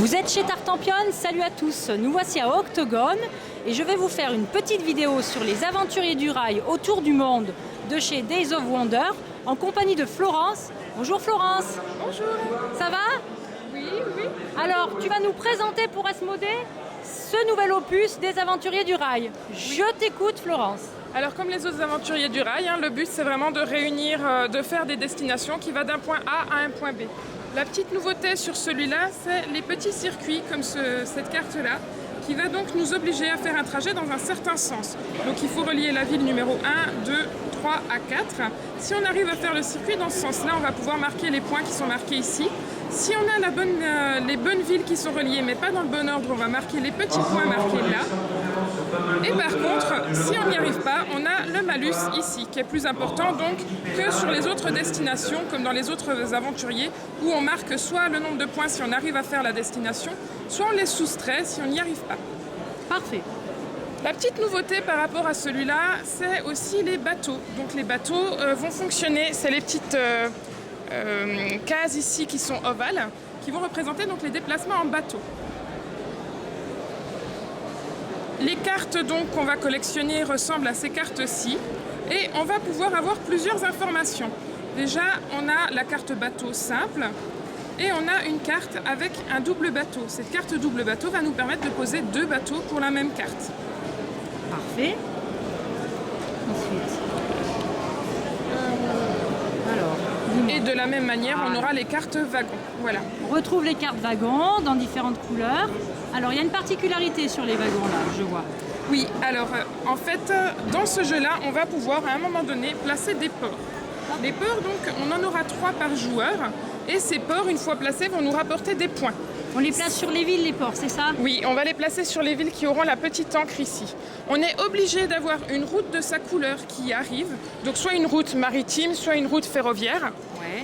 Vous êtes chez Tartampion, salut à tous, nous voici à Octogone et je vais vous faire une petite vidéo sur les aventuriers du rail autour du monde de chez Days of Wonder en compagnie de Florence. Bonjour Florence. Bonjour. Ça va? Oui, oui. Alors tu vas nous présenter pour Asmodée ce nouvel opus des aventuriers du rail. Je t'écoute Florence. Alors comme les autres aventuriers du rail, le but c'est vraiment de réunir, de faire des destinations qui vont d'un point A à un point B. La petite nouveauté sur celui-là, c'est les petits circuits comme cette carte-là, qui va donc nous obliger à faire un trajet dans un certain sens. Donc il faut relier la ville numéro 1, 2, 3 à 4. Si on arrive à faire le circuit dans ce sens-là, on va pouvoir marquer les points qui sont marqués ici. Si on a les bonnes villes qui sont reliées, mais pas dans le bon ordre, on va marquer les petits points marqués là. Et par contre, si on n'y arrive pas, on a le malus ici, qui est plus important donc que sur les autres destinations, comme dans les autres aventuriers, où on marque soit le nombre de points si on arrive à faire la destination, soit on les soustrait si on n'y arrive pas. Parfait. La petite nouveauté par rapport à celui-là, c'est aussi les bateaux. Donc les bateaux vont fonctionner, c'est les petites cases ici qui sont ovales, qui vont représenter donc les déplacements en bateau. Les cartes donc qu'on va collectionner ressemblent à ces cartes-ci et on va pouvoir avoir plusieurs informations. Déjà, on a la carte bateau simple et on a une carte avec un double bateau. Cette carte double bateau va nous permettre de poser deux bateaux pour la même carte. Parfait. Ensuite. Et de la même manière, on aura les cartes wagons. Voilà. On retrouve les cartes wagons dans différentes couleurs. Alors, il y a une particularité sur les wagons là, je vois. Oui, alors en fait, dans ce jeu-là, on va pouvoir à un moment donné placer des ports. Les ports, donc, on en aura 3 par joueur. Et ces ports, une fois placés, vont nous rapporter des points. On les place sur les villes, les ports, c'est ça? Oui, on va les placer sur les villes qui auront la petite encre ici. On est obligé d'avoir une route de sa couleur qui arrive, donc soit une route maritime, soit une route ferroviaire,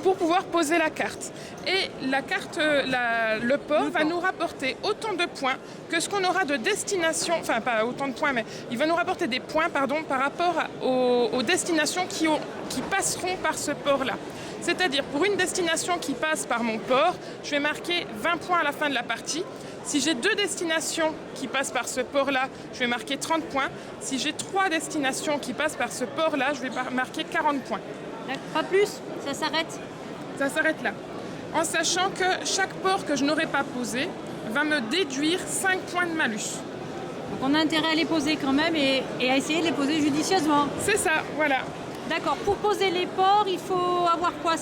pour pouvoir poser la carte. Et la carte, le port va nous rapporter autant de points que ce qu'on aura de destination, enfin pas autant de points, mais il va nous rapporter des points par rapport aux destinations qui passeront par ce port-là. C'est-à-dire, pour une destination qui passe par mon port, je vais marquer 20 points à la fin de la partie. Si j'ai 2 destinations qui passent par ce port-là, je vais marquer 30 points. Si j'ai 3 destinations qui passent par ce port-là, je vais marquer 40 points. Pas plus? Ça s'arrête? Ça s'arrête là. En sachant que chaque port que je n'aurai pas posé va me déduire 5 points de malus. Donc on a intérêt à les poser quand même et à essayer de les poser judicieusement. C'est ça, voilà. D'accord, pour poser les ports, il faut avoir quoi?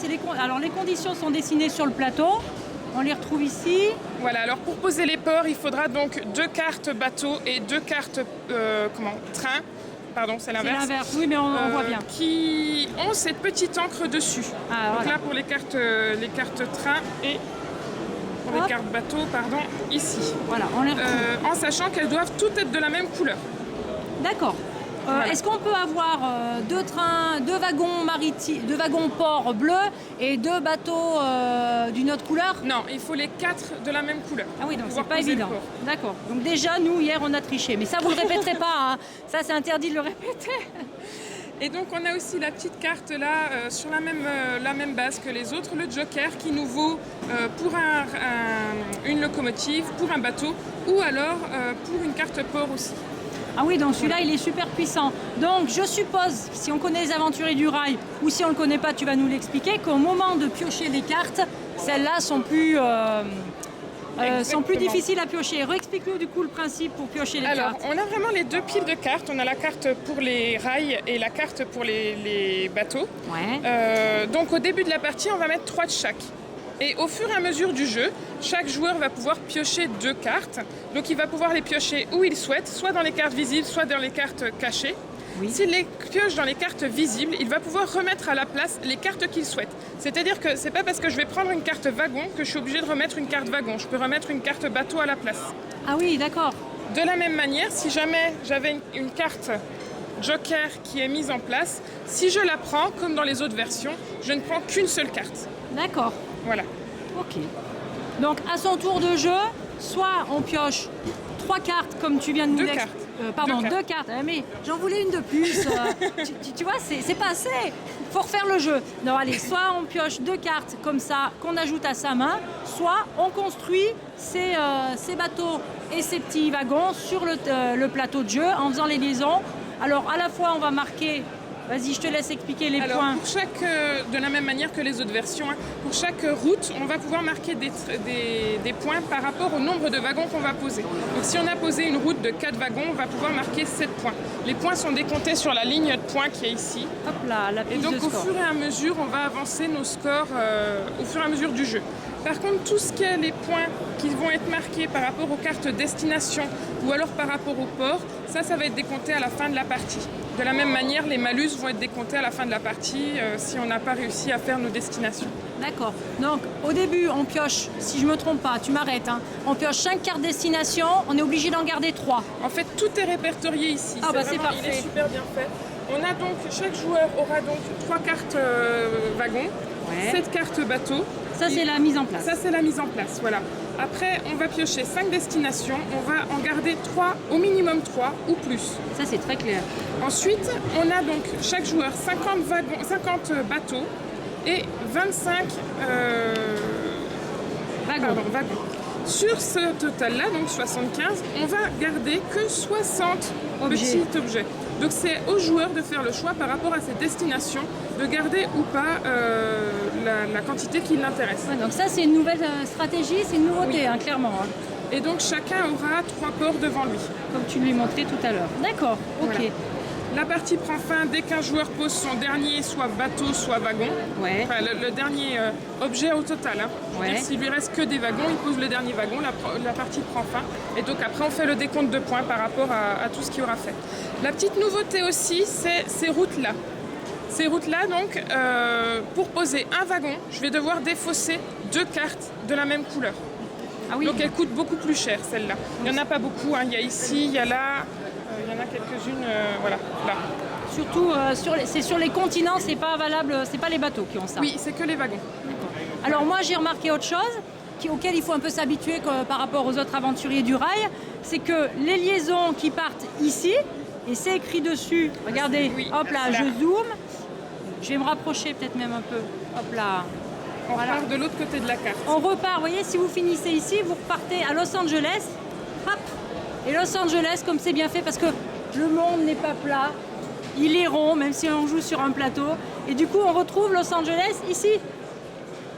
Alors les conditions sont dessinées sur le plateau, on les retrouve ici. Voilà, alors pour poser les ports, il faudra donc 2 cartes bateau et 2 cartes train. Pardon, c'est l'inverse. C'est l'inverse, oui, mais on voit bien. Qui ont cette petite encre dessus. Ah, donc voilà. là pour les cartes train et pour les cartes bateau, pardon, ici. Voilà, on les retrouve. En sachant qu'elles doivent toutes être de la même couleur. D'accord. Voilà. Est-ce qu'on peut avoir 2 trains, 2 wagons maritimes, 2 wagons port bleus et 2 bateaux d'une autre couleur? Non, il faut les 4 de la même couleur. Ah oui, donc c'est pour pas poser le évident. port. D'accord. Donc déjà, nous, hier, on a triché. Mais ça, vous le répéterez pas. Hein. Ça, c'est interdit de le répéter. Et donc on a aussi la petite carte là sur la même base que les autres, le Joker qui nous vaut pour une locomotive, pour un bateau ou alors pour une carte port aussi. Ah oui, donc celui-là, il est super puissant. Donc je suppose, si on connaît les aventuriers du rail ou si on ne le connaît pas, tu vas nous l'expliquer, qu'au moment de piocher les cartes, celles-là sont plus difficiles à piocher. Réexplique-nous du coup le principe pour piocher les cartes. Alors, on a vraiment les 2 piles de cartes. On a la carte pour les rails et la carte pour les bateaux. Ouais. Donc au début de la partie, on va mettre 3 de chaque. Et au fur et à mesure du jeu, chaque joueur va pouvoir piocher 2 cartes. Donc il va pouvoir les piocher où il souhaite, soit dans les cartes visibles, soit dans les cartes cachées. Oui. S'il les pioche dans les cartes visibles, il va pouvoir remettre à la place les cartes qu'il souhaite. C'est-à-dire que c'est pas parce que je vais prendre une carte wagon que je suis obligé de remettre une carte wagon. Je peux remettre une carte bateau à la place. Ah oui, d'accord. De la même manière, si jamais j'avais une carte Joker qui est mise en place, si je la prends, comme dans les autres versions, je ne prends qu'une seule carte. D'accord. Voilà. Ok. Donc à son tour de jeu, soit on pioche 3 cartes comme tu viens de nous 2 l'expliquer. cartes. Deux cartes. Mais j'en voulais une de plus. Tu vois, c'est pas assez. Faut refaire le jeu. Non, allez, soit on pioche 2 cartes comme ça qu'on ajoute à sa main, soit on construit ces bateaux et ces petits wagons sur le plateau de jeu en faisant les liaisons. Alors à la fois on va marquer, vas-y je te laisse expliquer les points. Pour chaque, de la même manière que les autres versions, pour chaque route on va pouvoir marquer des points par rapport au nombre de wagons qu'on va poser. Donc si on a posé une route de 4 wagons, on va pouvoir marquer 7 points. Les points sont décomptés sur la ligne de points qui est ici. Hop là, la piste de score. Et donc au fur et à mesure on va avancer nos scores au fur et à mesure du jeu. Par contre, tout ce qui est les points qui vont être marqués par rapport aux cartes destination ou alors par rapport au port, ça va être décompté à la fin de la partie. De la même manière, les malus vont être décomptés à la fin de la partie si on n'a pas réussi à faire nos destinations. D'accord. Donc au début, on pioche, si je ne me trompe pas, tu m'arrêtes, hein, on pioche 5 cartes destination, on est obligé d'en garder 3. En fait, tout est répertorié ici. Ah c'est parfait. Il est super bien fait. On a donc, chaque joueur aura donc 3 cartes wagons, 7 cartes bateaux. Ça, c'est la mise en place. Ça, c'est la mise en place, voilà. Après, on va piocher 5 destinations. On va en garder 3, au minimum 3 ou plus. Ça, c'est très clair. Ensuite, on a donc chaque joueur 50 bateaux et 25 wagons. Sur ce total-là, donc 75, on va garder que 60 petits objets. Donc c'est aux joueurs de faire le choix par rapport à cette destination, de garder ou pas la quantité qui l'intéresse. Ouais, donc ça c'est une nouvelle stratégie, c'est une nouveauté, hein, clairement. Hein. Et donc chacun aura 3 ports devant lui. Comme tu lui montrais tout à l'heure. D'accord, ok. Voilà. La partie prend fin dès qu'un joueur pose son dernier soit bateau, soit wagon. Ouais. Enfin, le dernier objet au total. Hein. Ouais. S'il lui reste que des wagons, il pose le dernier wagon, la partie prend fin. Et donc après, on fait le décompte de points par rapport à tout ce qu'il aura fait. La petite nouveauté aussi, c'est ces routes-là. Ces routes-là, donc, pour poser un wagon, je vais devoir défausser 2 cartes de la même couleur. Ah oui. Donc elle coûte beaucoup plus cher, celle-là. Il n'y en a pas beaucoup. Hein. Il y a ici, il y a là. Il y en a quelques-unes, voilà, là. Surtout, c'est sur les continents, c'est pas valable, c'est pas les bateaux qui ont ça. Oui, c'est que les wagons. Alors moi, j'ai remarqué autre chose, auquel il faut un peu s'habituer par rapport aux autres aventuriers du rail, c'est que les liaisons qui partent ici, et c'est écrit dessus, regardez, oui, hop là, je zoome, je vais me rapprocher peut-être même un peu, hop là. On repart de l'autre côté de la carte. On repart, vous voyez, si vous finissez ici, vous repartez à Los Angeles, hop. Et Los Angeles, comme c'est bien fait, parce que le monde n'est pas plat, il est rond, même si on joue sur un plateau. Et du coup, on retrouve Los Angeles ici.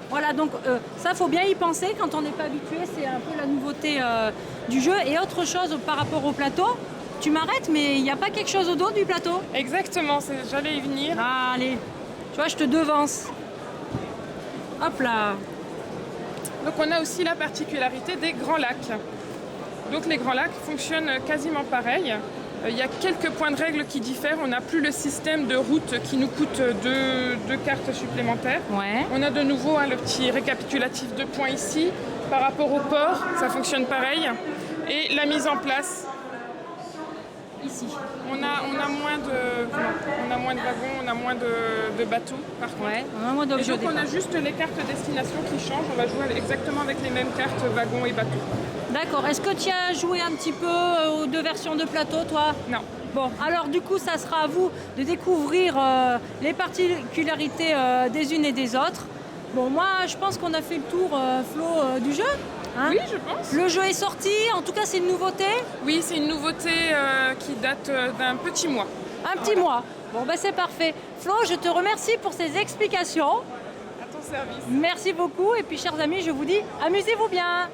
Voilà, donc ça, faut bien y penser quand on n'est pas habitué. C'est un peu la nouveauté du jeu. Et autre chose par rapport au plateau, tu m'arrêtes, mais il n'y a pas quelque chose au dos du plateau? Exactement, j'allais y venir. Ah, allez, tu vois, je te devance. Hop là. Donc on a aussi la particularité des grands lacs. Donc les grands lacs fonctionnent quasiment pareil. Il y a quelques points de règle qui diffèrent. On n'a plus le système de route qui nous coûte deux cartes supplémentaires. Ouais. On a de nouveau le petit récapitulatif de points ici. Par rapport au port, ça fonctionne pareil. Et la mise en place. Ici. On a moins de wagons, on a moins de bateaux par contre. Ouais, on a moins d'objets. Et donc on a juste les cartes destination qui changent. On va jouer exactement avec les mêmes cartes wagons et bateaux. D'accord. Est-ce que tu as joué un petit peu aux 2 versions de plateau, toi? Non. Bon, alors du coup, ça sera à vous de découvrir les particularités des unes et des autres. Bon, moi, je pense qu'on a fait le tour, Flo, du jeu. Hein? Oui, je pense. Le jeu est sorti, en tout cas, c'est une nouveauté? Oui, c'est une nouveauté qui date d'un petit mois. Un petit mois. Bon, ben c'est parfait. Flo, je te remercie pour ces explications. À ton service. Merci beaucoup. Et puis, chers amis, je vous dis, amusez-vous bien.